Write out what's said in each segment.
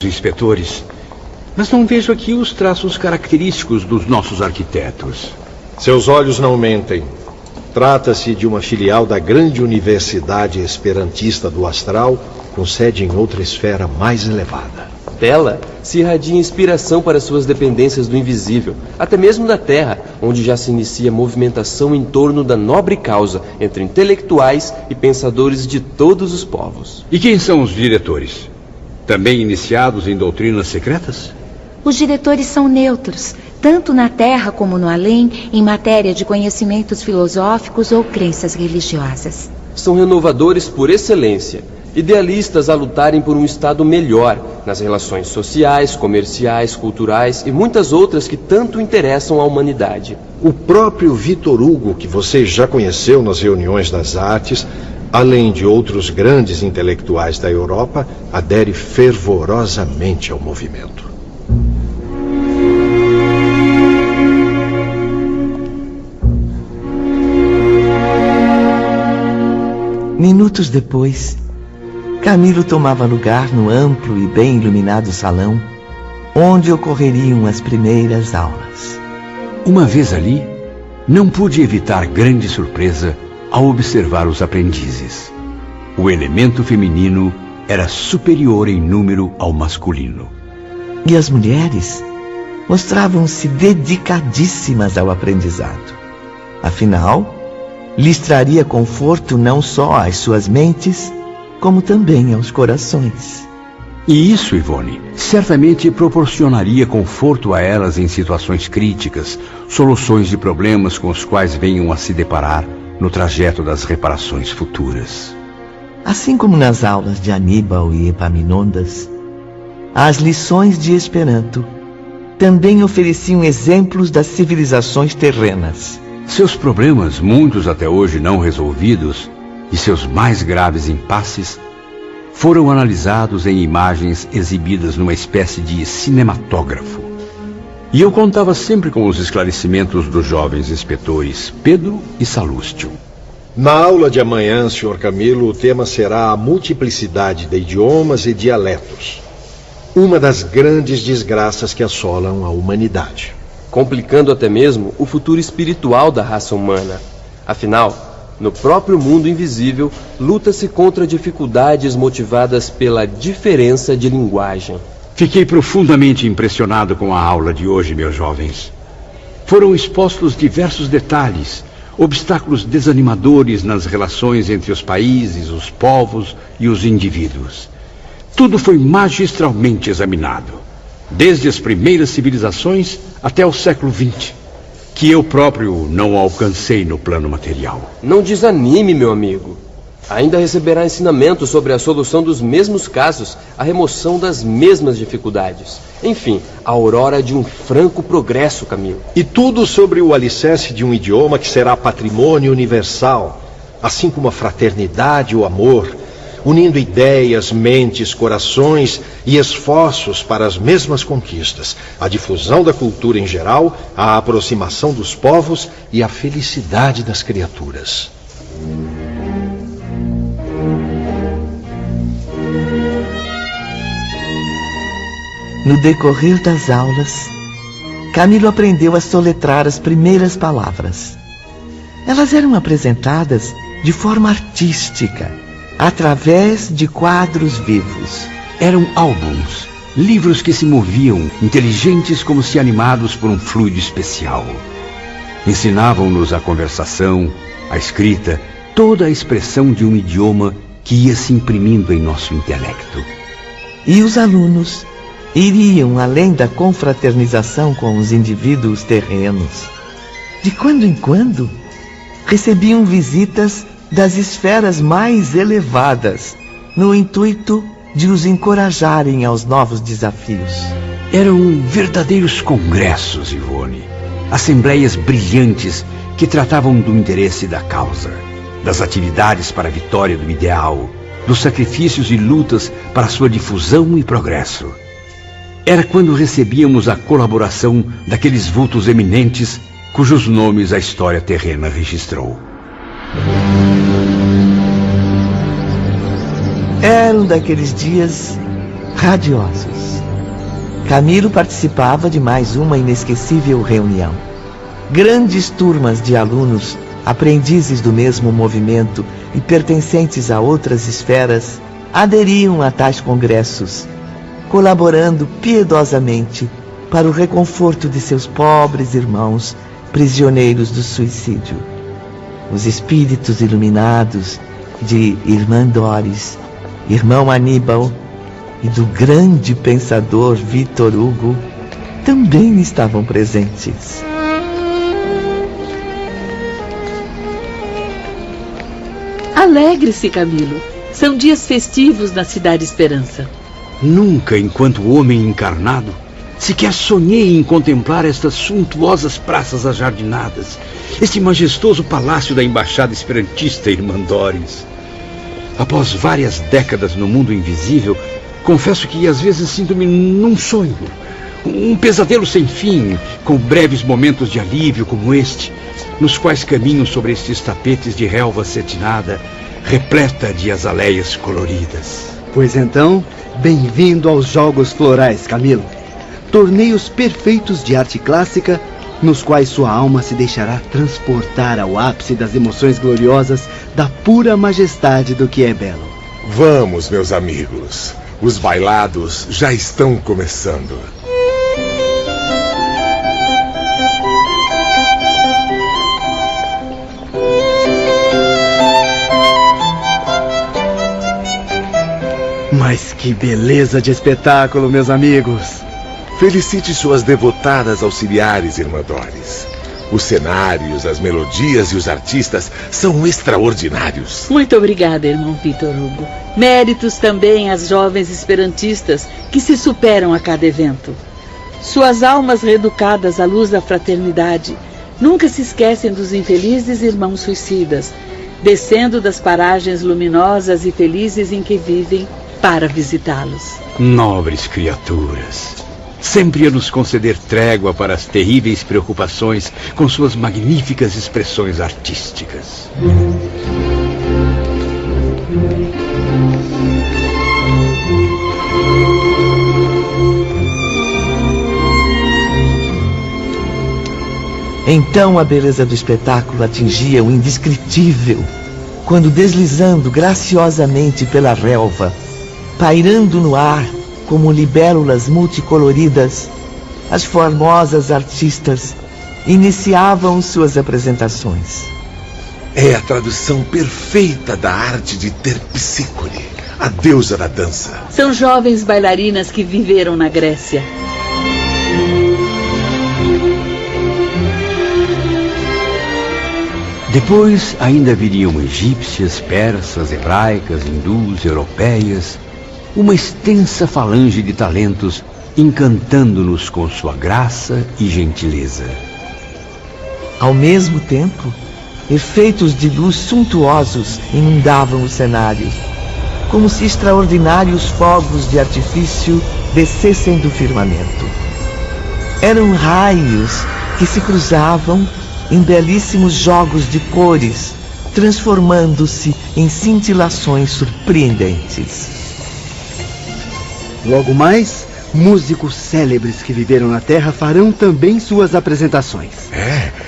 inspetores, mas não vejo aqui os traços característicos dos nossos arquitetos. Seus olhos não mentem. Trata-se de uma filial da grande Universidade Esperantista do Astral, com sede em outra esfera mais elevada. Dela se irradia inspiração para suas dependências do invisível, até mesmo da Terra, onde já se inicia movimentação em torno da nobre causa entre intelectuais e pensadores de todos os povos. E quem são os diretores? Também iniciados em doutrinas secretas? Os diretores são neutros, tanto na Terra como no além, em matéria de conhecimentos filosóficos ou crenças religiosas. São renovadores por excelência, idealistas a lutarem por um estado melhor nas relações sociais, comerciais, culturais e muitas outras que tanto interessam à humanidade. O próprio Victor Hugo, que você já conheceu nas reuniões das artes, além de outros grandes intelectuais da Europa, adere fervorosamente ao movimento. Minutos depois, Camilo tomava lugar no amplo e bem iluminado salão, onde ocorreriam as primeiras aulas. Uma vez ali, não pude evitar grande surpresa ao observar os aprendizes. O elemento feminino era superior em número ao masculino. E as mulheres mostravam-se dedicadíssimas ao aprendizado. Afinal, lhes traria conforto não só às suas mentes, como também aos corações. E isso, Ivone, certamente proporcionaria conforto a elas em situações críticas, soluções de problemas com os quais venham a se deparar no trajeto das reparações futuras. Assim como nas aulas de Aníbal e Epaminondas, as lições de Esperanto também ofereciam exemplos das civilizações terrenas. Seus problemas, muitos até hoje não resolvidos, e seus mais graves impasses, foram analisados em imagens exibidas numa espécie de cinematógrafo. E eu contava sempre com os esclarecimentos dos jovens inspetores Pedro e Salústio. Na aula de amanhã, Sr. Camilo, o tema será a multiplicidade de idiomas e dialetos. Uma das grandes desgraças que assolam a humanidade. Complicando até mesmo o futuro espiritual da raça humana. Afinal, no próprio mundo invisível, luta-se contra dificuldades motivadas pela diferença de linguagem. Fiquei profundamente impressionado com a aula de hoje, meus jovens. Foram expostos diversos detalhes, obstáculos desanimadores nas relações entre os países, os povos e os indivíduos. Tudo foi magistralmente examinado, desde as primeiras civilizações até o século XX, que eu próprio não alcancei no plano material. Não desanime, meu amigo. Ainda receberá ensinamentos sobre a solução dos mesmos casos, a remoção das mesmas dificuldades. Enfim, a aurora de um franco progresso, Camilo. E tudo sobre o alicerce de um idioma que será patrimônio universal, assim como a fraternidade e o amor, unindo ideias, mentes, corações e esforços para as mesmas conquistas, a difusão da cultura em geral, a aproximação dos povos e a felicidade das criaturas. No decorrer das aulas, Camilo aprendeu a soletrar as primeiras palavras. Elas eram apresentadas de forma artística, através de quadros vivos. Eram álbuns, livros que se moviam, inteligentes como se animados por um fluido especial. Ensinavam-nos a conversação, a escrita, toda a expressão de um idioma que ia se imprimindo em nosso intelecto. E os alunos iriam além da confraternização com os indivíduos terrenos. De quando em quando, recebiam visitas das esferas mais elevadas, no intuito de os encorajarem aos novos desafios. Eram verdadeiros congressos, Ivone. Assembleias brilhantes que tratavam do interesse da causa, das atividades para a vitória do ideal, dos sacrifícios e lutas para sua difusão e progresso. Era quando recebíamos a colaboração daqueles vultos eminentes cujos nomes a história terrena registrou. Eram daqueles dias radiosos. Camilo participava de mais uma inesquecível reunião. Grandes turmas de alunos, aprendizes do mesmo movimento e pertencentes a outras esferas, aderiam a tais congressos, colaborando piedosamente para o reconforto de seus pobres irmãos prisioneiros do suicídio. Os espíritos iluminados de Irmã Doris, Irmão Aníbal e do grande pensador Victor Hugo também estavam presentes. Alegre-se, Camilo. São dias festivos na Cidade Esperança. Nunca, enquanto homem encarnado, sequer sonhei em contemplar estas suntuosas praças ajardinadas, este majestoso palácio da Embaixada Esperantista, Irmã Doris. Após várias décadas no mundo invisível, confesso que às vezes sinto-me num sonho, um pesadelo sem fim, com breves momentos de alívio como este, nos quais caminho sobre estes tapetes de relva cetinada, repleta de azaleias coloridas. Pois então, bem-vindo aos Jogos Florais, Camilo. Torneios perfeitos de arte clássica, nos quais sua alma se deixará transportar ao ápice das emoções gloriosas da pura majestade do que é belo. Vamos, meus amigos. Os bailados já estão começando. Mas que beleza de espetáculo, meus amigos! Felicite suas devotadas auxiliares, Irmã Doris. Os cenários, as melodias e os artistas são extraordinários. Muito obrigada, irmão Victor Hugo. Méritos também às jovens esperantistas que se superam a cada evento. Suas almas reeducadas à luz da fraternidade nunca se esquecem dos infelizes irmãos suicidas, descendo das paragens luminosas e felizes em que vivem para visitá-los. Nobres criaturas, sempre a nos conceder trégua para as terríveis preocupações com suas magníficas expressões artísticas. Então a beleza do espetáculo atingia o indescritível, quando deslizando graciosamente pela relva, pairando no ar como libélulas multicoloridas, as formosas artistas iniciavam suas apresentações. É a tradução perfeita da arte de Terpsícore, a deusa da dança. São jovens bailarinas que viveram na Grécia. Depois ainda viriam egípcias, persas, hebraicas, hindus, europeias, uma extensa falange de talentos encantando-nos com sua graça e gentileza. Ao mesmo tempo, efeitos de luz suntuosos inundavam o cenário, como se extraordinários fogos de artifício descessem do firmamento. Eram raios que se cruzavam em belíssimos jogos de cores, transformando-se em cintilações surpreendentes. Logo mais, músicos célebres que viveram na Terra farão também suas apresentações.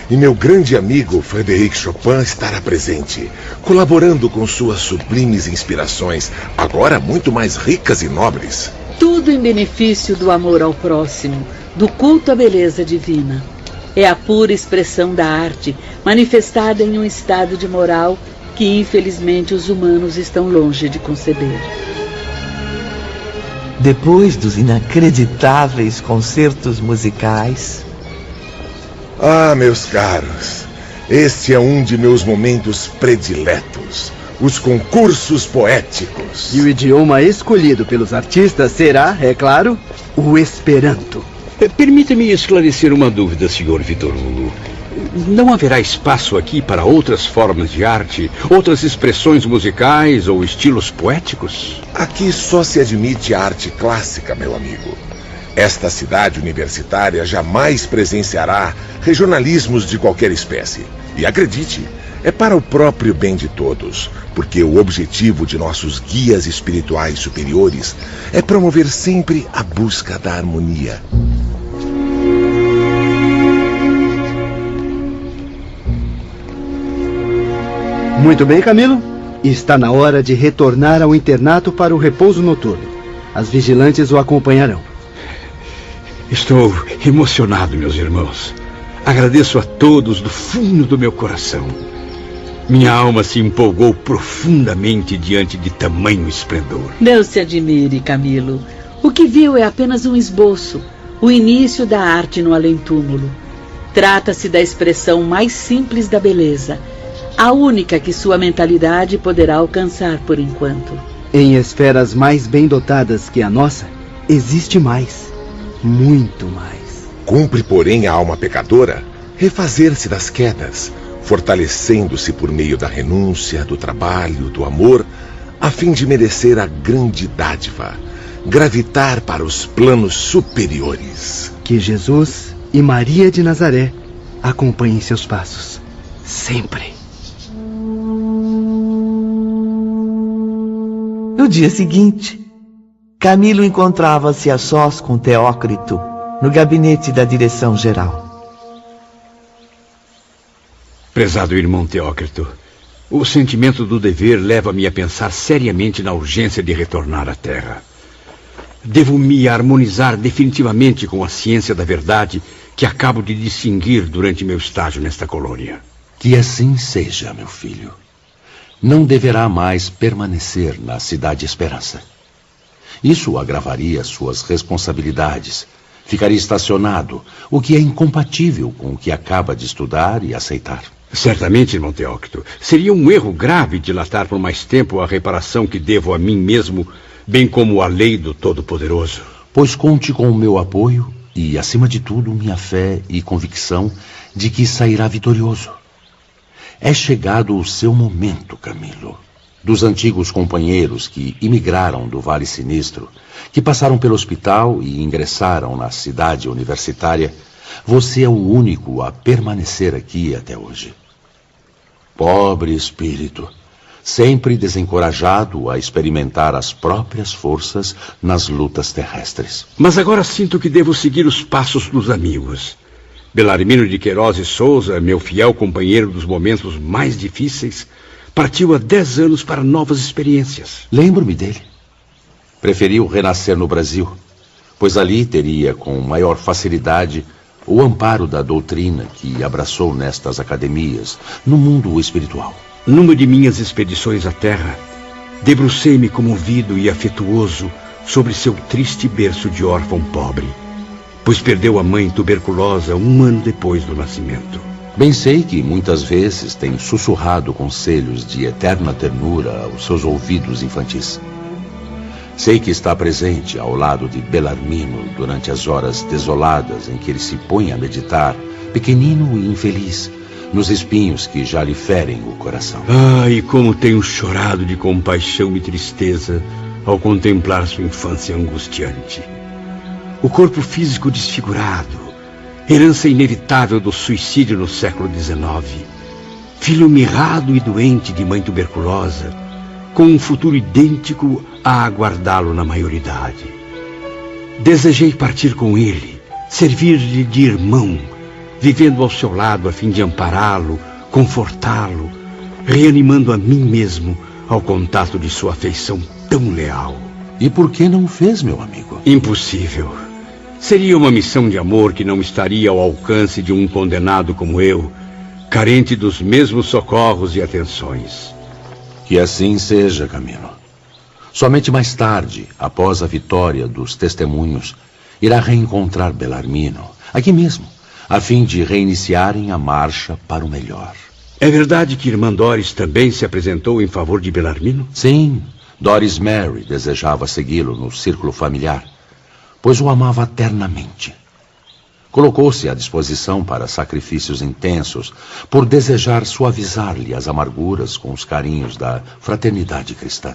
E meu grande amigo Frédéric Chopin estará presente, colaborando com suas sublimes inspirações, agora muito mais ricas e nobres. Tudo em benefício do amor ao próximo, do culto à beleza divina. É a pura expressão da arte, manifestada em um estado de moral que, infelizmente, os humanos estão longe de conceber. Depois dos inacreditáveis concertos musicais... Ah, meus caros, este é um de meus momentos prediletos, os concursos poéticos. E o idioma escolhido pelos artistas será, é claro, o Esperanto. Permita-me esclarecer uma dúvida, Sr. Victor Hugo. Não haverá espaço aqui para outras formas de arte, outras expressões musicais ou estilos poéticos? Aqui só se admite a arte clássica, meu amigo. Esta cidade universitária jamais presenciará regionalismos de qualquer espécie. E acredite, é para o próprio bem de todos, porque o objetivo de nossos guias espirituais superiores é promover sempre a busca da harmonia. Muito bem, Camilo. Está na hora de retornar ao internato para o repouso noturno. As vigilantes o acompanharão. Estou emocionado, meus irmãos. Agradeço a todos do fundo do meu coração. Minha alma se empolgou profundamente diante de tamanho esplendor. Não se admire, Camilo. O que viu é apenas um esboço, o início da arte no além-túmulo. Trata-se da expressão mais simples da beleza, a única que sua mentalidade poderá alcançar por enquanto. Em esferas mais bem dotadas que a nossa, existe mais, muito mais. Cumpre, porém, a alma pecadora refazer-se das quedas, fortalecendo-se por meio da renúncia, do trabalho, do amor, a fim de merecer a grande dádiva, gravitar para os planos superiores. Que Jesus e Maria de Nazaré acompanhem seus passos, sempre. No dia seguinte, Camilo encontrava-se a sós com Teócrito no gabinete da direção-geral. Prezado irmão Teócrito, o sentimento do dever leva-me a pensar seriamente na urgência de retornar à Terra. Devo me harmonizar definitivamente com a ciência da verdade que acabo de distinguir durante meu estágio nesta colônia. Que assim seja, meu filho. Não deverá mais permanecer na Cidade Esperança. Isso agravaria suas responsabilidades. Ficaria estacionado, o que é incompatível com o que acaba de estudar e aceitar. Certamente, irmão Teócrito. Seria um erro grave dilatar por mais tempo a reparação que devo a mim mesmo, bem como a lei do Todo-Poderoso. Pois conte com o meu apoio e, acima de tudo, minha fé e convicção de que sairá vitorioso. É chegado o seu momento, Camilo. Dos antigos companheiros que imigraram do Vale Sinistro, que passaram pelo hospital e ingressaram na cidade universitária, você é o único a permanecer aqui até hoje. Pobre espírito, sempre desencorajado a experimentar as próprias forças nas lutas terrestres. Mas agora sinto que devo seguir os passos dos amigos. Belarmino de Queiroz e Souza, meu fiel companheiro dos momentos mais difíceis, partiu há 10 anos para novas experiências. Lembro-me dele. Preferiu renascer no Brasil, pois ali teria com maior facilidade o amparo da doutrina que abraçou nestas academias, no mundo espiritual. Numa de minhas expedições à Terra, debrucei-me comovido e afetuoso sobre seu triste berço de órfão pobre, pois perdeu a mãe tuberculosa 1 ano depois do nascimento. Bem sei que muitas vezes tem sussurrado conselhos de eterna ternura aos seus ouvidos infantis. Sei que está presente ao lado de Belarmino durante as horas desoladas em que ele se põe a meditar, pequenino e infeliz, nos espinhos que já lhe ferem o coração. E como tenho chorado de compaixão e tristeza ao contemplar sua infância angustiante. O corpo físico desfigurado, herança inevitável do suicídio no século XIX, filho mirrado e doente de mãe tuberculosa, com um futuro idêntico a aguardá-lo na maioridade. Desejei partir com ele, servir-lhe de irmão, vivendo ao seu lado a fim de ampará-lo, confortá-lo, reanimando a mim mesmo ao contato de sua afeição tão leal. E por que não fez, meu amigo? Impossível. Seria uma missão de amor que não estaria ao alcance de um condenado como eu, carente dos mesmos socorros e atenções. Que assim seja, Camilo. Somente mais tarde, após a vitória dos testemunhos, irá reencontrar Belarmino, aqui mesmo, a fim de reiniciarem a marcha para o melhor. É verdade que irmã Doris também se apresentou em favor de Belarmino? Sim, Doris Mary desejava segui-lo no círculo familiar, pois o amava ternamente. Colocou-se à disposição para sacrifícios intensos, por desejar suavizar-lhe as amarguras com os carinhos da fraternidade cristã.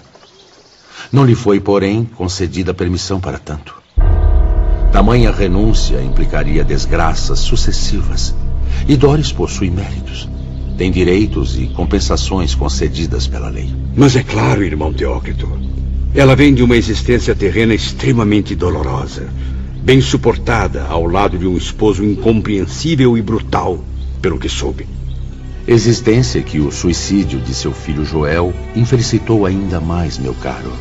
Não lhe foi, porém, concedida permissão para tanto. Tamanha renúncia implicaria desgraças sucessivas, e Doris possui méritos. tem direitos e compensações concedidas pela lei. Mas é claro, irmão Teócrito, ela vem de uma existência terrena extremamente dolorosa, bem suportada ao lado de um esposo incompreensível e brutal, pelo que soube. Existência que o suicídio de seu filho Joel infelicitou ainda mais, meu caro.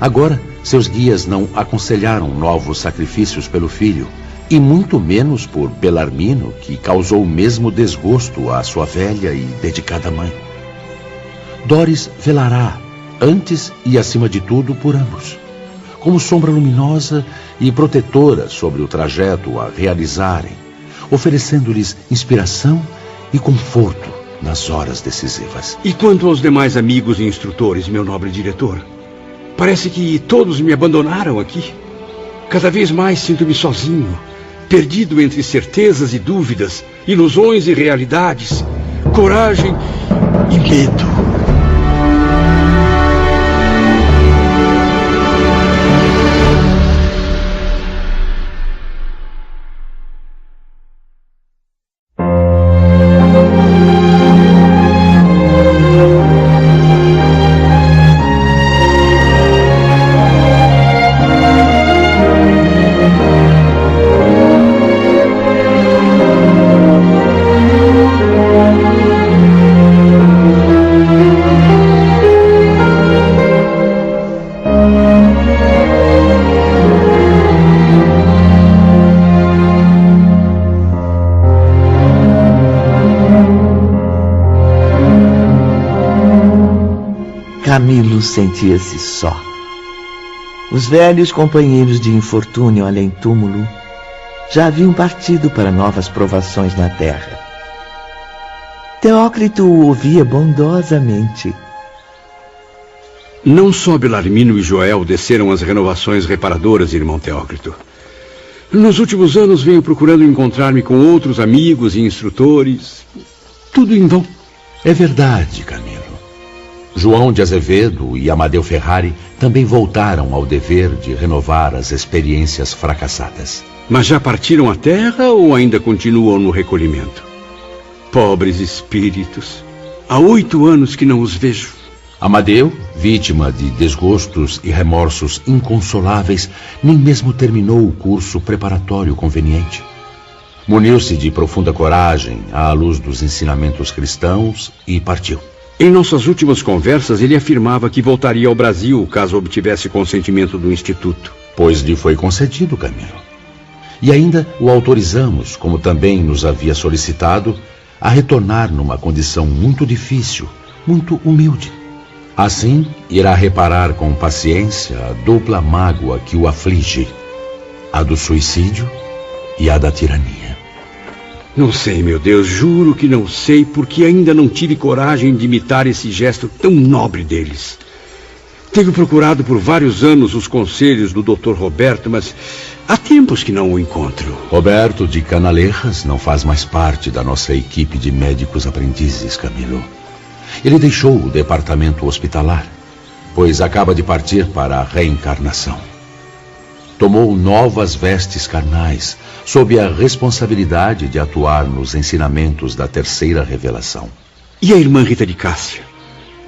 Agora, seus guias não aconselharam novos sacrifícios pelo filho, e muito menos por Belarmino, que causou o mesmo desgosto à sua velha e dedicada mãe. Doris velará, antes e acima de tudo, por ambos, como sombra luminosa e protetora sobre o trajeto a realizarem, oferecendo-lhes inspiração e conforto nas horas decisivas. E quanto aos demais amigos e instrutores, meu nobre diretor? Parece que todos me abandonaram aqui. Cada vez mais sinto-me sozinho, perdido entre certezas e dúvidas, ilusões e realidades, coragem e medo. Camilo sentia-se só. Os velhos companheiros de infortúnio além-túmulo já haviam partido para novas provações na terra. Teócrito o ouvia bondosamente. Não só Belarmino e Joel desceram as renovações reparadoras, irmão Teócrito. Nos últimos anos venho procurando encontrar-me com outros amigos e instrutores. Tudo em vão. É verdade, Camilo. João de Azevedo e Amadeu Ferrari também voltaram ao dever de renovar as experiências fracassadas. Mas já partiram à terra ou ainda continuam no recolhimento? Pobres espíritos. Há 8 anos que não os vejo. Amadeu, vítima de desgostos e remorsos inconsoláveis, nem mesmo terminou o curso preparatório conveniente. Muniu-se de profunda coragem à luz dos ensinamentos cristãos e partiu. Em nossas últimas conversas, ele afirmava que voltaria ao Brasil caso obtivesse consentimento do Instituto. Pois lhe foi concedido, Camilo. E ainda o autorizamos, como também nos havia solicitado, a retornar numa condição muito difícil, muito humilde. Assim, irá reparar com paciência a dupla mágoa que o aflige, a do suicídio e a da tirania. Não sei, meu Deus, juro que não sei, porque ainda não tive coragem de imitar esse gesto tão nobre deles. Tenho procurado por vários anos os conselhos do Dr. Roberto, mas há tempos que não o encontro. Roberto de Canaleiras não faz mais parte da nossa equipe de médicos aprendizes, Camilo. Ele deixou o departamento hospitalar, pois acaba de partir para a reencarnação. Tomou novas vestes carnais, sob a responsabilidade de atuar nos ensinamentos da terceira revelação. E a irmã Rita de Cássia?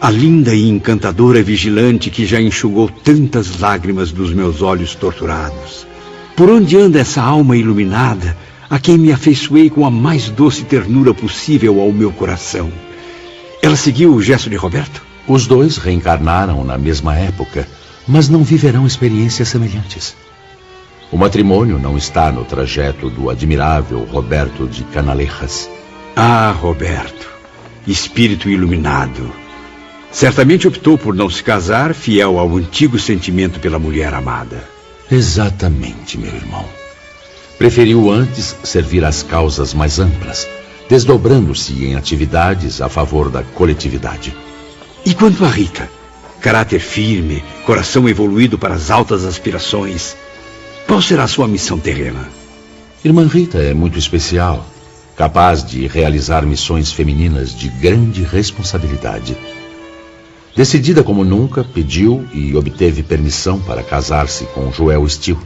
A linda e encantadora vigilante que já enxugou tantas lágrimas dos meus olhos torturados. Por onde anda essa alma iluminada, a quem me afeiçoei com a mais doce ternura possível ao meu coração? Ela seguiu o gesto de Roberto? Os dois reencarnaram na mesma época, mas não viverão experiências semelhantes. O matrimônio não está no trajeto do admirável Roberto de Canaleiras. Ah, Roberto, espírito iluminado. Certamente optou por não se casar, fiel ao antigo sentimento pela mulher amada. Exatamente, meu irmão. Preferiu antes servir às causas mais amplas, desdobrando-se em atividades a favor da coletividade. E quanto a Rita? Caráter firme, coração evoluído para as altas aspirações. Qual será a sua missão terrena? Irmã Rita é muito especial, capaz de realizar missões femininas de grande responsabilidade. Decidida como nunca, pediu e obteve permissão para casar-se com Joel Steele.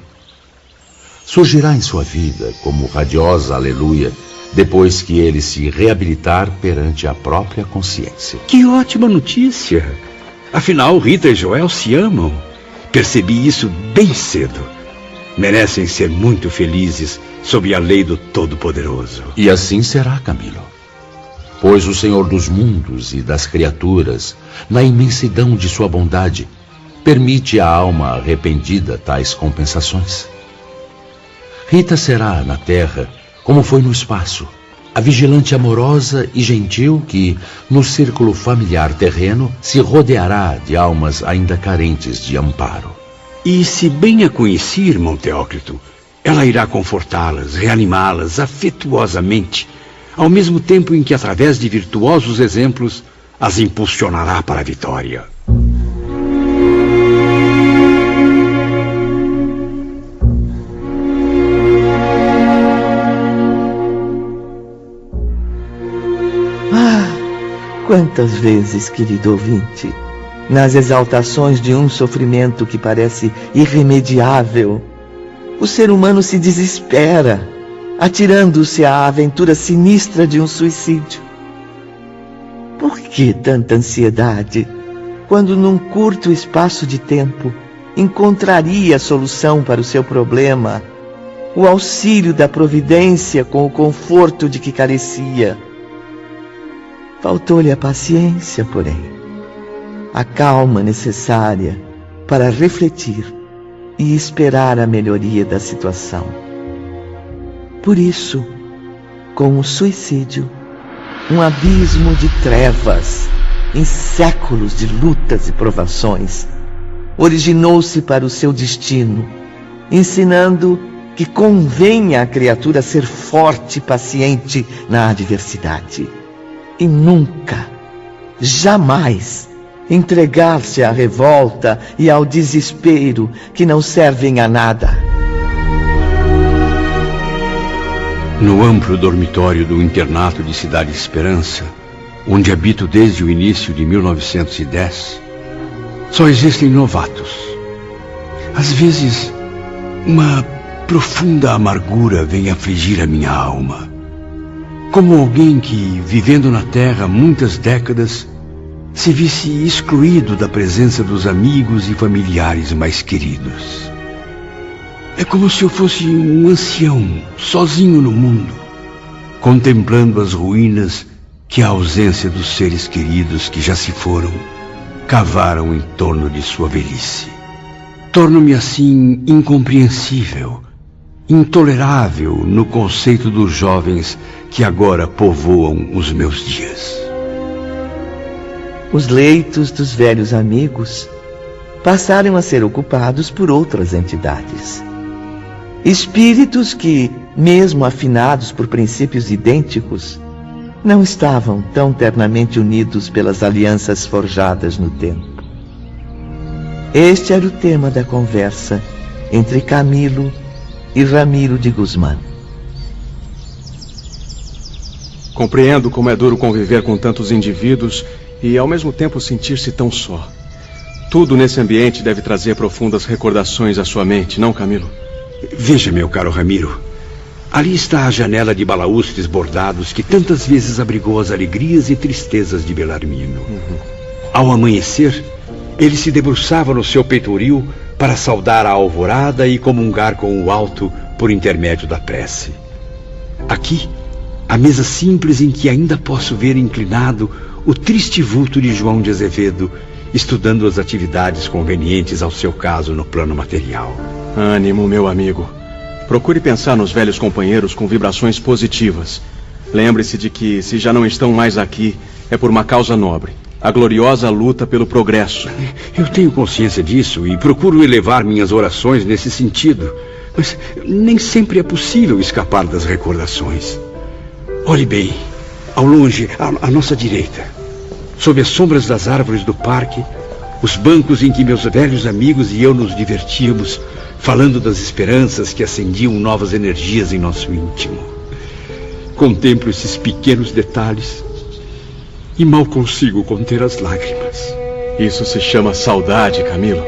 Surgirá em sua vida, como radiosa aleluia, depois que ele se reabilitar perante a própria consciência. Que ótima notícia! Afinal, Rita e Joel se amam. Percebi isso bem cedo. Merecem ser muito felizes sob a lei do Todo-Poderoso. E assim será, Camilo. Pois o Senhor dos mundos e das criaturas, na imensidão de sua bondade, permite à alma arrependida tais compensações. Rita será na terra, como foi no espaço, a vigilante amorosa e gentil que, no círculo familiar terreno, se rodeará de almas ainda carentes de amparo. E se bem a conheci, irmão Teócrito, ela irá confortá-las, reanimá-las afetuosamente, ao mesmo tempo em que, através de virtuosos exemplos, as impulsionará para a vitória. Quantas vezes, querido ouvinte, nas exaltações de um sofrimento que parece irremediável, o ser humano se desespera, atirando-se à aventura sinistra de um suicídio. Por que tanta ansiedade, quando num curto espaço de tempo encontraria a solução para o seu problema, o auxílio da providência com o conforto de que carecia? Faltou-lhe a paciência, porém, a calma necessária para refletir e esperar a melhoria da situação. Por isso, com o suicídio, um abismo de trevas, em séculos de lutas e provações, originou-se para o seu destino, ensinando que convém à criatura ser forte e paciente na adversidade. E nunca, jamais, entregar-se à revolta e ao desespero que não servem a nada. No amplo dormitório do internato de Cidade Esperança, onde habito desde o início de 1910, só existem novatos. Às vezes, uma profunda amargura vem afligir a minha alma. Como alguém que, vivendo na Terra muitas décadas, se visse excluído da presença dos amigos e familiares mais queridos. É como se eu fosse um ancião, sozinho no mundo, contemplando as ruínas que a ausência dos seres queridos que já se foram cavaram em torno de sua velhice. Torno-me assim incompreensível, intolerável no conceito dos jovens que agora povoam os meus dias. Os leitos dos velhos amigos passaram a ser ocupados por outras entidades. Espíritos que, mesmo afinados por princípios idênticos, não estavam tão ternamente unidos pelas alianças forjadas no tempo. Este era o tema da conversa entre Camilo e Ramiro de Guzmán. Compreendo como é duro conviver com tantos indivíduos e, ao mesmo tempo, sentir-se tão só. Tudo nesse ambiente deve trazer profundas recordações à sua mente, não, Camilo? Veja, meu caro Ramiro. Ali está a janela de balaústres bordados que tantas vezes abrigou as alegrias e tristezas de Belarmino. Ao amanhecer, ele se debruçava no seu peitoril para saudar a alvorada e comungar com o alto por intermédio da prece. Aqui, a mesa simples em que ainda posso ver inclinado o triste vulto de João de Azevedo, estudando as atividades convenientes ao seu caso no plano material. Ânimo, meu amigo. Procure pensar nos velhos companheiros com vibrações positivas. Lembre-se de que, se já não estão mais aqui, é por uma causa nobre. A gloriosa luta pelo progresso. Eu tenho consciência disso e procuro elevar minhas orações nesse sentido. Mas nem sempre é possível escapar das recordações. Olhe bem, ao longe, à nossa direita, sob as sombras das árvores do parque, os bancos em que meus velhos amigos e eu nos divertíamos, falando das esperanças que acendiam novas energias em nosso íntimo. Contemplo esses pequenos detalhes e mal consigo conter as lágrimas. Isso se chama saudade, Camilo.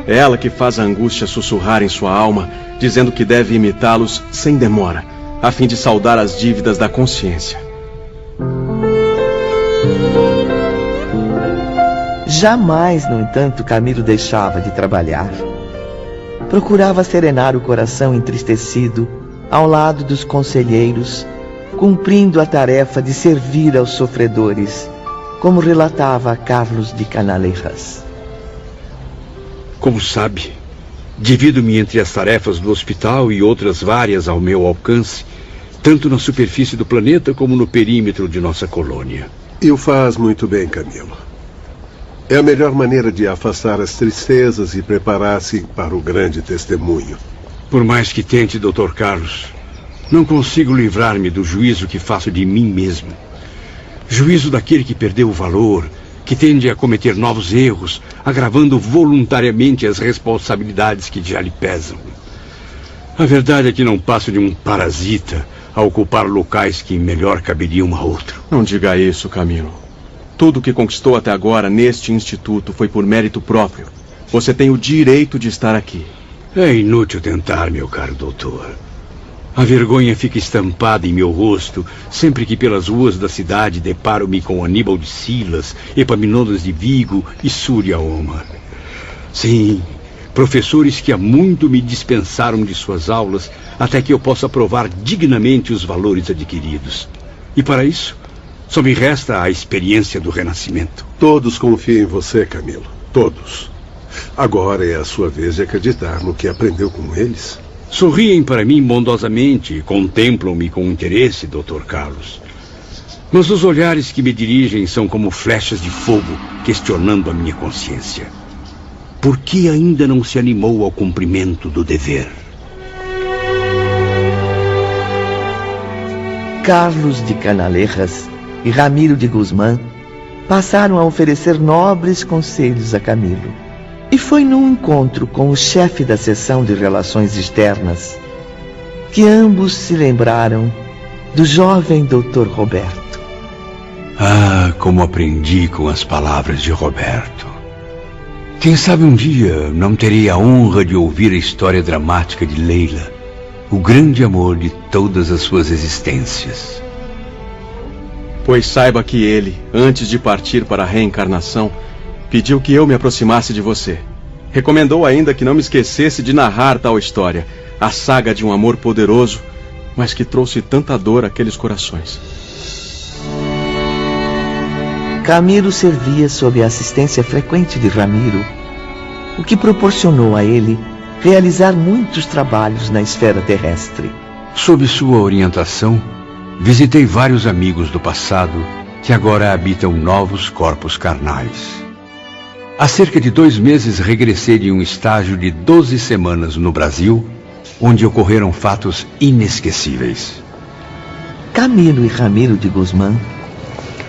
É ela que faz a angústia sussurrar em sua alma, dizendo que deve imitá-los sem demora, a fim de saldar as dívidas da consciência. Jamais, no entanto, Camilo deixava de trabalhar. Procurava serenar o coração entristecido ao lado dos conselheiros, cumprindo a tarefa de servir aos sofredores, como relatava Carlos de Canalejas. Como sabe, divido-me entre as tarefas do hospital e outras várias ao meu alcance, tanto na superfície do planeta como no perímetro de nossa colônia. E o faz muito bem, Camilo. É a melhor maneira de afastar as tristezas e preparar-se para o grande testemunho. Por mais que tente, Dr. Carlos, não consigo livrar-me do juízo que faço de mim mesmo. Juízo daquele que perdeu o valor, que tende a cometer novos erros, agravando voluntariamente as responsabilidades que já lhe pesam. A verdade é que não passo de um parasita a ocupar locais que melhor caberiam a outro. Não diga isso, Camilo. Tudo o que conquistou até agora neste instituto foi por mérito próprio. Você tem o direito de estar aqui. É inútil tentar, meu caro doutor. A vergonha fica estampada em meu rosto sempre que pelas ruas da cidade deparo-me com Aníbal de Silas, Epaminondas de Vigo e Súria Omar. Sim, professores que há muito me dispensaram de suas aulas até que eu possa provar dignamente os valores adquiridos. E para isso, só me resta a experiência do renascimento. Todos confiam em você, Camilo. Todos. Agora é a sua vez de acreditar no que aprendeu com eles. Sorriem para mim bondosamente, contemplam-me com interesse, Dr. Carlos. Mas os olhares que me dirigem são como flechas de fogo, questionando a minha consciência. Por que ainda não se animou ao cumprimento do dever? Carlos de Canalejas e Ramiro de Guzmán passaram a oferecer nobres conselhos a Camilo. E foi num encontro com o chefe da seção de relações externas que ambos se lembraram do jovem Dr. Roberto. Ah, como aprendi com as palavras de Roberto. Quem sabe um dia não terei a honra de ouvir a história dramática de Leila, o grande amor de todas as suas existências. Pois saiba que ele, antes de partir para a reencarnação, pediu que eu me aproximasse de você. Recomendou ainda que não me esquecesse de narrar tal história, a saga de um amor poderoso, mas que trouxe tanta dor àqueles corações. Camilo servia sob a assistência frequente de Ramiro, o que proporcionou a ele realizar muitos trabalhos na esfera terrestre. Sob sua orientação, visitei vários amigos do passado que agora habitam novos corpos carnais. Há cerca de 2 meses regressei de um estágio de 12 semanas no Brasil, onde ocorreram fatos inesquecíveis. Camilo e Ramiro de Guzmán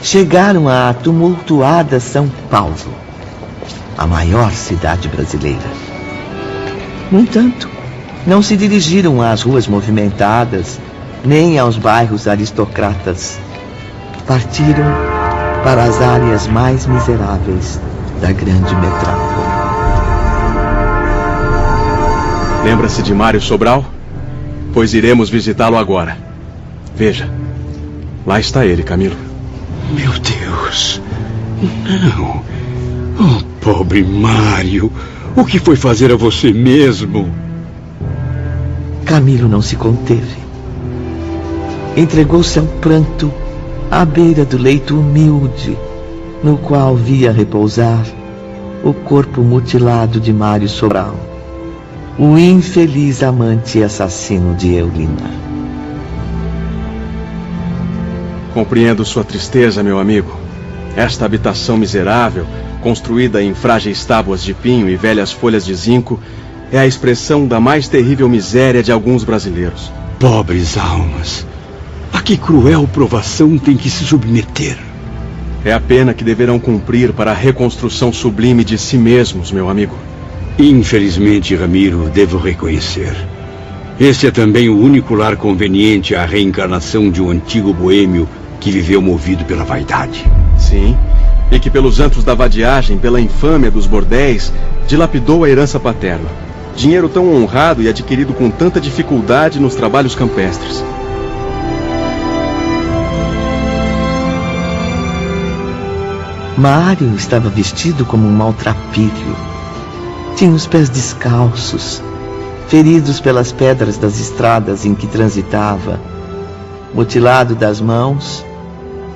chegaram à tumultuada São Paulo, a maior cidade brasileira. No entanto, não se dirigiram às ruas movimentadas, nem aos bairros aristocratas. Partiram para as áreas mais miseráveis da grande metrópole. Lembra-se de Mário Sobral? Pois iremos visitá-lo agora. Veja, lá está ele, Camilo. Meu Deus, não. Oh, pobre Mário, o que foi fazer a você mesmo? Camilo não se conteve. Entregou-se ao pranto à beira do leito humilde, no qual via repousar o corpo mutilado de Mário Sobral, o infeliz amante e assassino de Eulina. Compreendo sua tristeza, meu amigo. Esta habitação miserável, construída em frágeis tábuas de pinho e velhas folhas de zinco, é a expressão da mais terrível miséria de alguns brasileiros. Pobres almas, a que cruel provação tem que se submeter? É a pena que deverão cumprir para a reconstrução sublime de si mesmos, meu amigo. Infelizmente, Ramiro, devo reconhecer. Este é também o único lar conveniente à reencarnação de um antigo boêmio que viveu movido pela vaidade. Sim, e que pelos antros da vadiagem, pela infâmia dos bordéis, dilapidou a herança paterna. Dinheiro tão honrado e adquirido com tanta dificuldade nos trabalhos campestres. Mário estava vestido como um maltrapilho. Tinha os pés descalços, feridos pelas pedras das estradas em que transitava. Mutilado das mãos,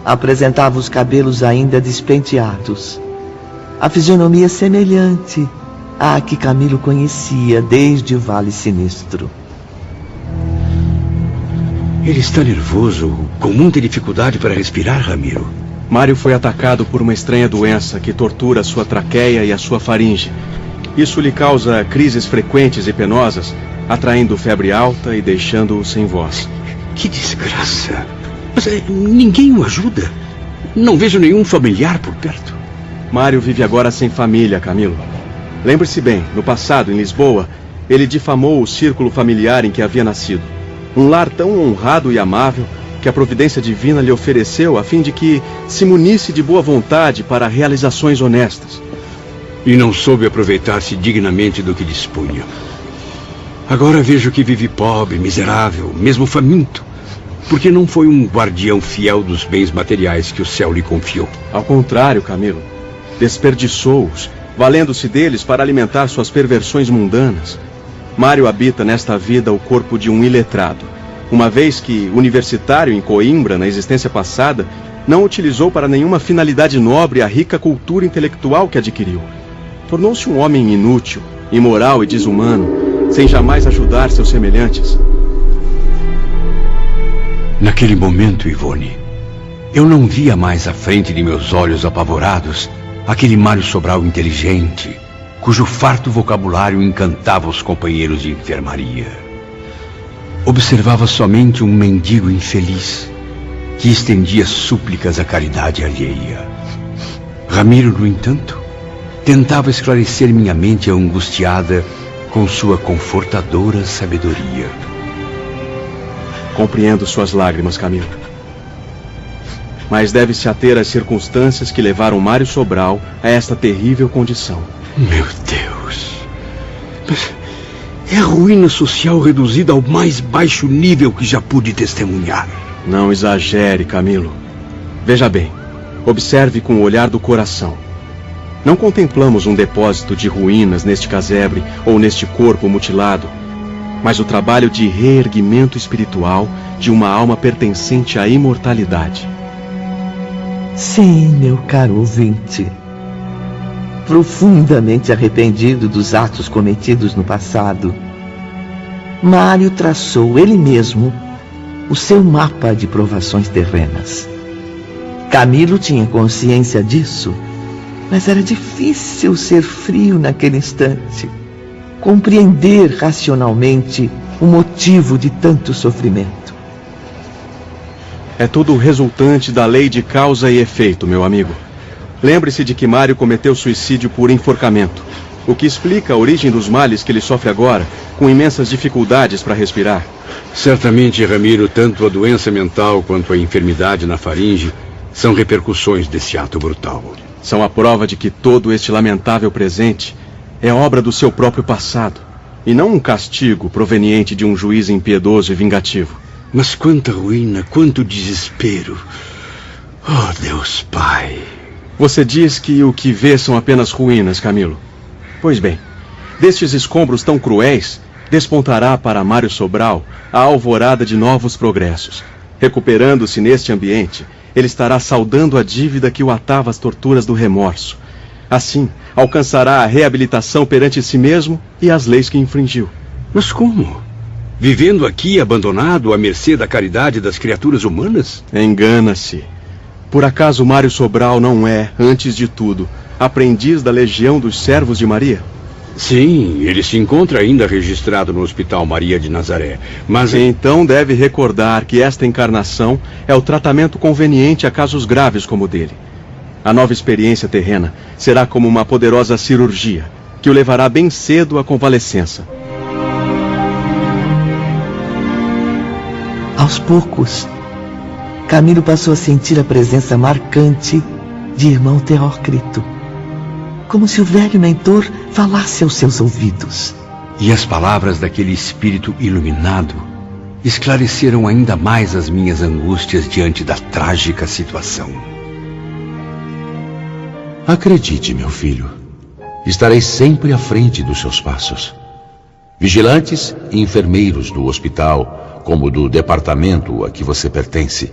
apresentava os cabelos ainda despenteados. A fisionomia semelhante à que Camilo conhecia desde o Vale Sinistro. Ele está nervoso, com muita dificuldade para respirar, Ramiro. Mário foi atacado por uma estranha doença que tortura a sua traqueia e a sua faringe. Isso lhe causa crises frequentes e penosas, atraindo febre alta e deixando-o sem voz. Que desgraça! Mas ninguém o ajuda? Não vejo nenhum familiar por perto. Mário vive agora sem família, Camilo. Lembre-se bem, no passado, em Lisboa, ele difamou o círculo familiar em que havia nascido. Um lar tão honrado e amável que a providência divina lhe ofereceu a fim de que se munisse de boa vontade para realizações honestas. E não soube aproveitar-se dignamente do que dispunha. Agora vejo que vive pobre, miserável, mesmo faminto, porque não foi um guardião fiel dos bens materiais que o céu lhe confiou. Ao contrário, Camilo, desperdiçou-os, valendo-se deles para alimentar suas perversões mundanas. Mário habita nesta vida o corpo de um iletrado, uma vez que, universitário em Coimbra, na existência passada, não utilizou para nenhuma finalidade nobre a rica cultura intelectual que adquiriu. Tornou-se um homem inútil, imoral e desumano, sem jamais ajudar seus semelhantes. Naquele momento, Ivone, eu não via mais à frente de meus olhos apavorados aquele Mário Sobral inteligente, cujo farto vocabulário encantava os companheiros de enfermaria. Observava somente um mendigo infeliz que estendia súplicas à caridade alheia. Ramiro, no entanto, tentava esclarecer minha mente angustiada com sua confortadora sabedoria. Compreendo suas lágrimas, Camilo. Mas deve-se ater às circunstâncias que levaram Mário Sobral a esta terrível condição. Meu Deus! É a ruína social reduzida ao mais baixo nível que já pude testemunhar. Não exagere, Camilo. Veja bem, observe com o olhar do coração. Não contemplamos um depósito de ruínas neste casebre ou neste corpo mutilado, mas o trabalho de reerguimento espiritual de uma alma pertencente à imortalidade. Sim, meu caro ouvinte. Profundamente arrependido dos atos cometidos no passado, Mário traçou ele mesmo o seu mapa de provações terrenas. Camilo tinha consciência disso, mas era difícil ser frio naquele instante, compreender racionalmente o motivo de tanto sofrimento. É tudo resultante da lei de causa e efeito, meu amigo. Lembre-se de que Mário cometeu suicídio por enforcamento, o que explica a origem dos males que ele sofre agora, com imensas dificuldades para respirar. Certamente, Ramiro, tanto a doença mental quanto a enfermidade na faringe são repercussões desse ato brutal. São a prova de que todo este lamentável presente é obra do seu próprio passado, e não um castigo proveniente de um juiz impiedoso e vingativo. Mas quanta ruína, quanto desespero! Oh, Deus Pai! Você diz que o que vê são apenas ruínas, Camilo. Pois bem, destes escombros tão cruéis, despontará para Mário Sobral a alvorada de novos progressos. Recuperando-se neste ambiente, ele estará saldando a dívida que o atava às torturas do remorso. Assim, alcançará a reabilitação perante si mesmo e as leis que infringiu. Mas como? Vivendo aqui abandonado à mercê da caridade das criaturas humanas? Engana-se. Por acaso Mário Sobral não é, antes de tudo, aprendiz da Legião dos Servos de Maria? Sim, ele se encontra ainda registrado no Hospital Maria de Nazaré, mas... Então deve recordar que esta encarnação é o tratamento conveniente a casos graves como o dele. A nova experiência terrena será como uma poderosa cirurgia, que o levará bem cedo à convalescença. Aos poucos, Camilo passou a sentir a presença marcante de irmão Teócrito, como se o velho mentor falasse aos seus ouvidos. E as palavras daquele espírito iluminado esclareceram ainda mais as minhas angústias diante da trágica situação. Acredite, meu filho, estarei sempre à frente dos seus passos. Vigilantes e enfermeiros do hospital, como do departamento a que você pertence,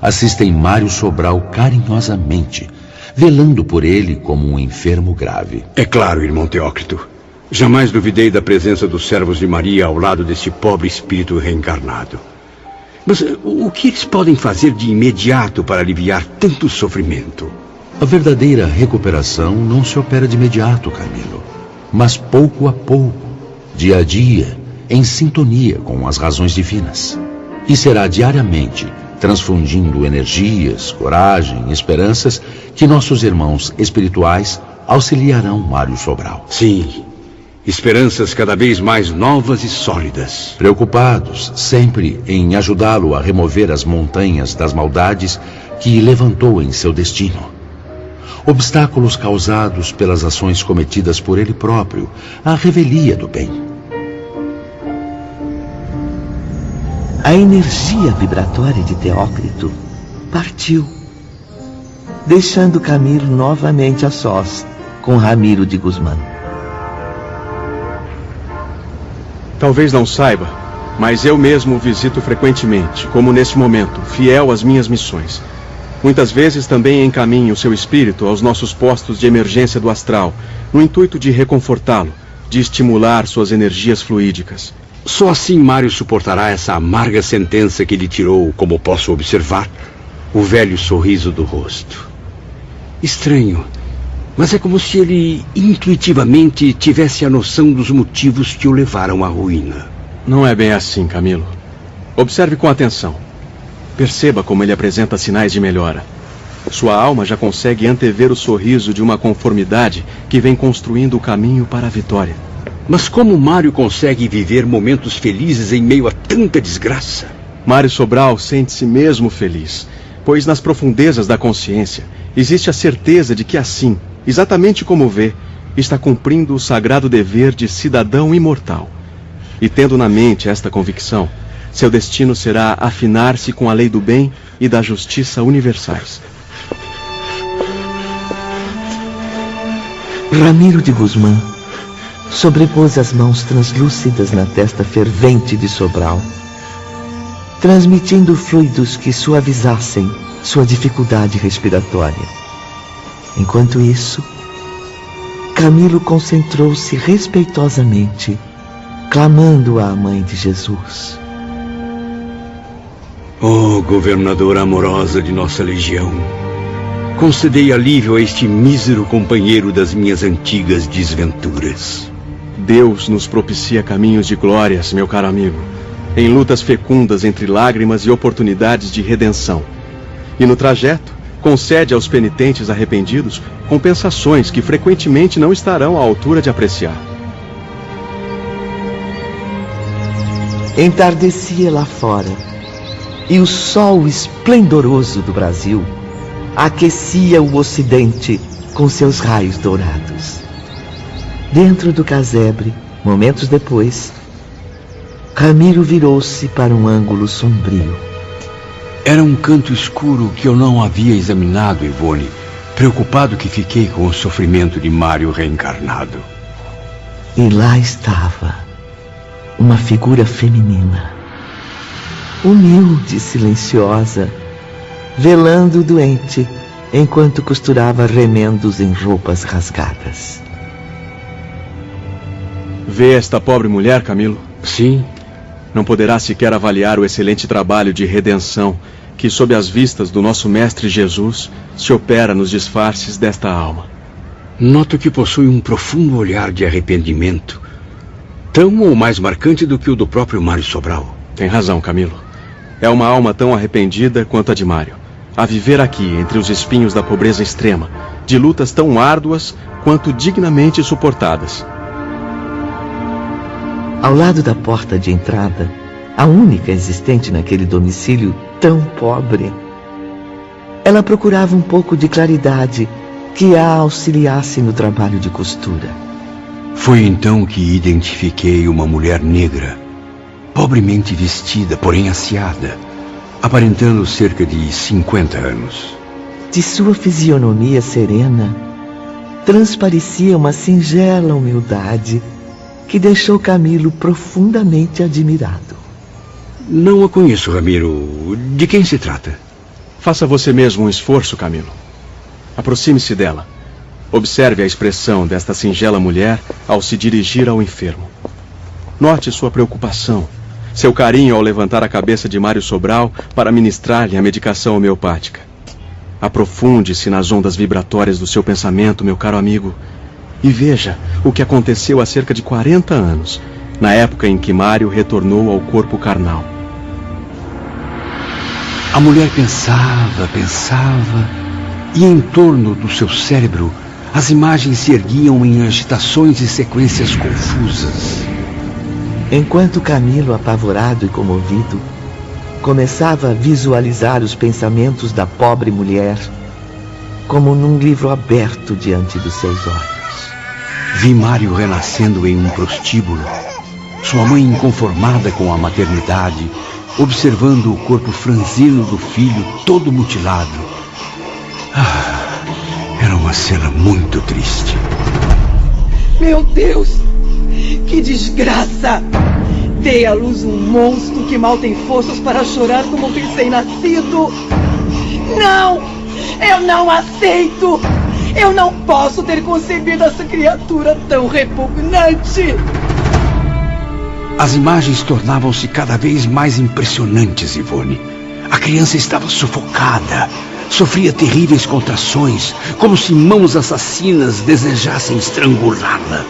assistem Mário Sobral carinhosamente, velando por ele como um enfermo grave. É claro, irmão Teócrito. Jamais duvidei da presença dos servos de Maria ao lado desse pobre espírito reencarnado. Mas o que eles podem fazer de imediato para aliviar tanto sofrimento? A verdadeira recuperação não se opera de imediato, Camilo, mas pouco a pouco, dia a dia, em sintonia com as razões divinas. E será diariamente, transfundindo energias, coragem, esperanças, que nossos irmãos espirituais auxiliarão Mário Sobral. Sim, esperanças cada vez mais novas e sólidas. Preocupados sempre em ajudá-lo a remover as montanhas das maldades que levantou em seu destino. Obstáculos causados pelas ações cometidas por ele próprio, à revelia do bem. A energia vibratória de Teócrito partiu, deixando Camilo novamente a sós com Ramiro de Guzmán. Talvez não saiba, mas eu mesmo o visito frequentemente, como nesse momento, fiel às minhas missões. Muitas vezes também encaminho seu espírito aos nossos postos de emergência do astral, no intuito de reconfortá-lo, de estimular suas energias fluídicas. Só assim Mário suportará essa amarga sentença que lhe tirou, como posso observar, o velho sorriso do rosto. Estranho, mas é como se ele intuitivamente tivesse a noção dos motivos que o levaram à ruína. Não é bem assim, Camilo. Observe com atenção. Perceba como ele apresenta sinais de melhora. Sua alma já consegue antever o sorriso de uma conformidade que vem construindo o caminho para a vitória. Mas como Mário consegue viver momentos felizes em meio a tanta desgraça? Mário Sobral sente-se mesmo feliz, pois nas profundezas da consciência existe a certeza de que assim, exatamente como vê, está cumprindo o sagrado dever de cidadão imortal. E tendo na mente esta convicção, seu destino será afinar-se com a lei do bem e da justiça universais. Ramiro de Guzmán sobrepôs as mãos translúcidas na testa fervente de Sobral, transmitindo fluidos que suavizassem sua dificuldade respiratória. Enquanto isso, Camilo concentrou-se respeitosamente, clamando à Mãe de Jesus. Oh, governadora amorosa de nossa legião, concedei alívio a este mísero companheiro das minhas antigas desventuras. Deus nos propicia caminhos de glórias, meu caro amigo, em lutas fecundas entre lágrimas e oportunidades de redenção. E no trajeto, concede aos penitentes arrependidos compensações que frequentemente não estarão à altura de apreciar. Entardecia lá fora, e o sol esplendoroso do Brasil aquecia o ocidente com seus raios dourados. Dentro do casebre, momentos depois, Ramiro virou-se para um ângulo sombrio. Era um canto escuro que eu não havia examinado, Ivone, preocupado que fiquei com o sofrimento de Mário reencarnado. E lá estava uma figura feminina, humilde e silenciosa, velando o doente enquanto costurava remendos em roupas rasgadas. Vê esta pobre mulher, Camilo? Sim. Não poderá sequer avaliar o excelente trabalho de redenção que, sob as vistas do nosso Mestre Jesus, se opera nos disfarces desta alma. Noto que possui um profundo olhar de arrependimento, tão ou mais marcante do que o do próprio Mário Sobral. Tem razão, Camilo. É uma alma tão arrependida quanto a de Mário, a viver aqui entre os espinhos da pobreza extrema, de lutas tão árduas quanto dignamente suportadas. Ao lado da porta de entrada, a única existente naquele domicílio tão pobre, ela procurava um pouco de claridade que a auxiliasse no trabalho de costura. Foi então que identifiquei uma mulher negra, pobremente vestida, porém asseada, aparentando cerca de 50 anos. De sua fisionomia serena transparecia uma singela humildade que deixou Camilo profundamente admirado. Não a conheço, Ramiro. De quem se trata? Faça você mesmo um esforço, Camilo. Aproxime-se dela. Observe a expressão desta singela mulher ao se dirigir ao enfermo. Note sua preocupação, seu carinho ao levantar a cabeça de Mário Sobral para ministrar-lhe a medicação homeopática. Aprofunde-se nas ondas vibratórias do seu pensamento, meu caro amigo, e veja o que aconteceu há cerca de 40 anos, na época em que Mário retornou ao corpo carnal. A mulher pensava, e em torno do seu cérebro as imagens se erguiam em agitações e sequências confusas. Enquanto Camilo, apavorado e comovido, começava a visualizar os pensamentos da pobre mulher, como num livro aberto diante dos seus olhos. Vi Mário renascendo em um prostíbulo, sua mãe inconformada com a maternidade, observando o corpo franzino do filho todo mutilado. Era uma cena muito triste. Meu Deus! Que desgraça! Dei à luz um monstro que mal tem forças para chorar como um recém-nascido. Não! Eu não aceito! Eu não posso ter concebido essa criatura tão repugnante! As imagens tornavam-se cada vez mais impressionantes, Ivone. A criança estava sufocada, sofria terríveis contrações, como se mãos assassinas desejassem estrangulá-la.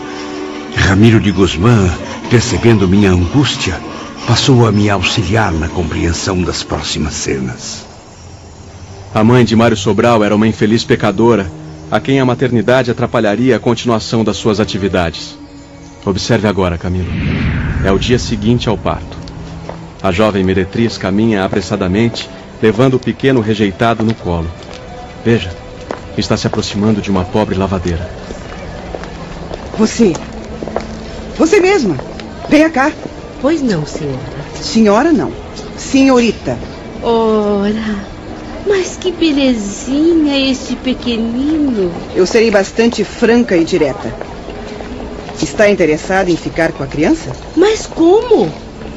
Ramiro de Guzmán, percebendo minha angústia, passou a me auxiliar na compreensão das próximas cenas. A mãe de Mário Sobral era uma infeliz pecadora, a quem a maternidade atrapalharia a continuação das suas atividades. Observe agora, Camilo. É o dia seguinte ao parto. A jovem meretriz caminha apressadamente, levando o pequeno rejeitado no colo. Veja, está se aproximando de uma pobre lavadeira. Você mesma. Venha cá. Pois não, senhora. Senhora não. Senhorita. Ora, mas que belezinha este pequenino. Eu serei bastante franca e direta. Está interessada em ficar com a criança? Mas como?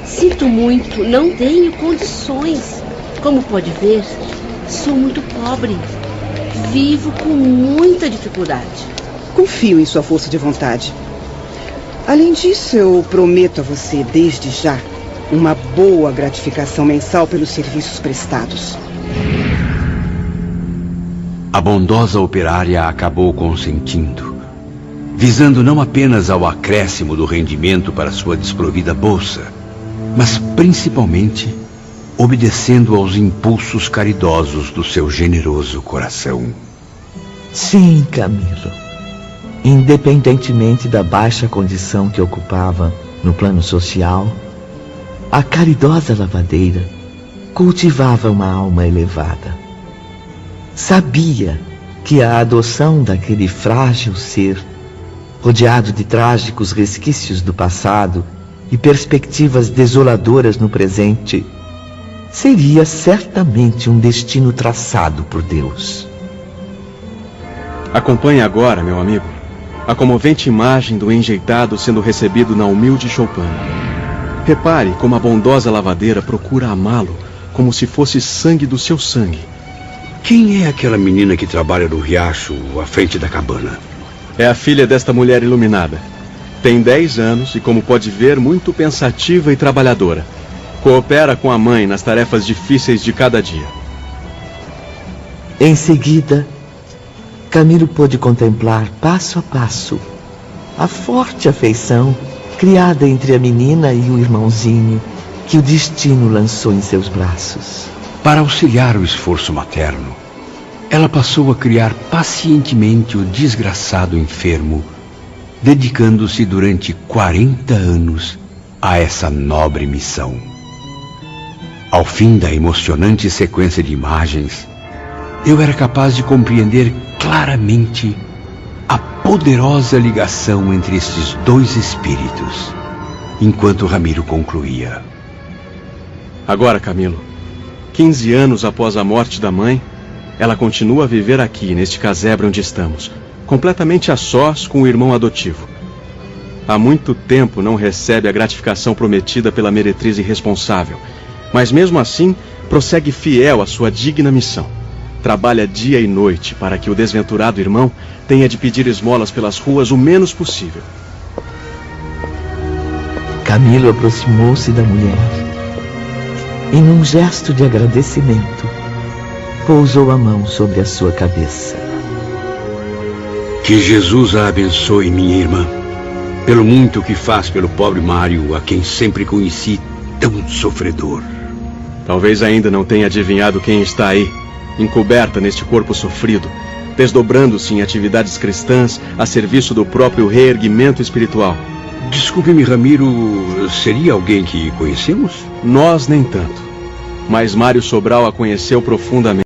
Sinto muito, não tenho condições. Como pode ver, sou muito pobre. Vivo com muita dificuldade. Confio em sua força de vontade. Além disso, eu prometo a você, desde já, uma boa gratificação mensal pelos serviços prestados. A bondosa operária acabou consentindo, visando não apenas ao acréscimo do rendimento para sua desprovida bolsa, mas principalmente obedecendo aos impulsos caridosos do seu generoso coração. Sim, Camilo. Independentemente da baixa condição que ocupava no plano social, a caridosa lavadeira cultivava uma alma elevada. Sabia que a adoção daquele frágil ser, rodeado de trágicos resquícios do passado e perspectivas desoladoras no presente, seria certamente um destino traçado por Deus. Acompanhe agora, meu amigo, a comovente imagem do enjeitado sendo recebido na humilde choupana. Repare como a bondosa lavadeira procura amá-lo como se fosse sangue do seu sangue. Quem é aquela menina que trabalha no riacho à frente da cabana? É a filha desta mulher iluminada. Tem 10 anos e, como pode ver, muito pensativa e trabalhadora. Coopera com a mãe nas tarefas difíceis de cada dia. Em seguida, Camilo pôde contemplar passo a passo a forte afeição criada entre a menina e o irmãozinho que o destino lançou em seus braços. Para auxiliar o esforço materno, ela passou a criar pacientemente o desgraçado enfermo, dedicando-se durante 40 anos a essa nobre missão. Ao fim da emocionante sequência de imagens, eu era capaz de compreender claramente a poderosa ligação entre estes dois espíritos, enquanto Ramiro concluía. Agora, Camilo, 15 anos após a morte da mãe, ela continua a viver aqui, neste casebre onde estamos, completamente a sós com o irmão adotivo. Há muito tempo não recebe a gratificação prometida pela meretriz irresponsável, mas mesmo assim prossegue fiel à sua digna missão. Trabalha dia e noite para que o desventurado irmão tenha de pedir esmolas pelas ruas o menos possível. Camilo aproximou-se da mulher e, num gesto de agradecimento, pousou a mão sobre a sua cabeça. Que Jesus a abençoe, minha irmã, pelo muito que faz pelo pobre Mário, a quem sempre conheci tão sofredor. Talvez ainda não tenha adivinhado quem está aí, encoberta neste corpo sofrido, desdobrando-se em atividades cristãs a serviço do próprio reerguimento espiritual. Desculpe-me, Ramiro, seria alguém que conhecemos? Nós nem tanto, mas Mário Sobral a conheceu profundamente.